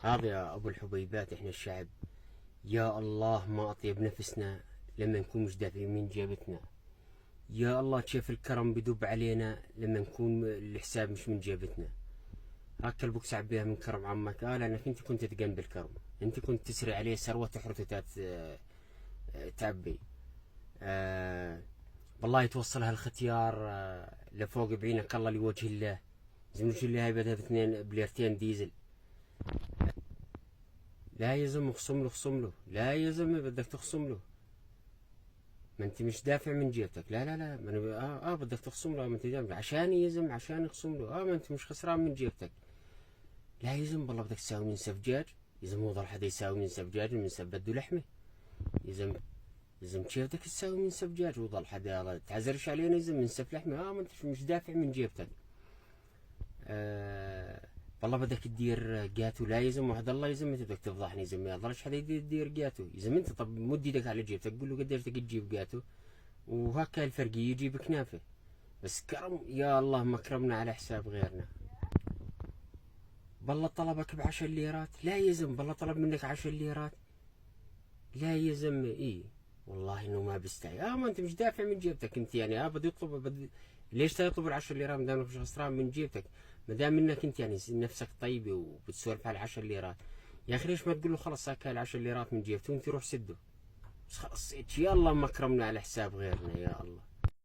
هذا يا ابو الحبيبات احنا الشعب، يا الله ما اطيب نفسنا لما نكون مش دافعين من جيبتنا. يا الله كيف الكرم بدب علينا لما نكون الحساب مش من جيبتنا. هاك البوكس عبيها من كرم عمك، لانك انت كنت تقن بالكرم، انت كنت تسري عليه ثروه تحرته تعبي. والله يتوصل هالختيار لفوق بعينك الله لوجه الله. زمش اللي هاي بدها باثنين بليرتين ديزل. لا يا زلمه اخصم له، خصم له، لا يا زلمه بدك تخصم له. ما انت مش دافع من جيبتك، لا لا لا، ما أنا بدك تخصم له، ما انت دافع عشاني يا زلمه، عشان اخصم له. ما انت مش خسران من جيبتك. لا يا زلمه والله بدك تساوي من سفجاج. يا زلمه وضل حدا يساوي من سفجاج من بده لحمه. يا زلمه يا زلمه كيف بدك تساوي من سفجاج وضل حدا تعزرش علينا يا زلمه من سف لحمه. ما انت مش دافع من جيبتك. والله بدك تدير جاتو، لا يا زلمه وحد الله يا زلمه بدك تفضحني يا زلمه. يضلش حدا يدير جاتو يا زلمه. انت طب مد ايدك على جيبتك قول له قديش بدك تجيب جاتو، وهكا الفرقية يجيب كنافة. بس كرم يا الله ما كرمنا على حساب غيرنا. بالله طلبك ب10 ليرات، لا يا زلمة بالله طلب منك 10 ليرات، لا يا زلمة. والله انه ما بستحي. ما انت مش دافع من جيبتك انت يعني. بده يطلب ليش تطلب ال10 ليرات ما دام مش خسران من جيبتك؟ ما دام منك انت يعني نفسك طيبة وبتسولف على 10 ليرات. يا اخي ليش ما تقول له خلص هاك ال10 ليرات من جيبته وانت روح سده. بس خلص يلا ما كرمنا على حساب غيرنا يا الله.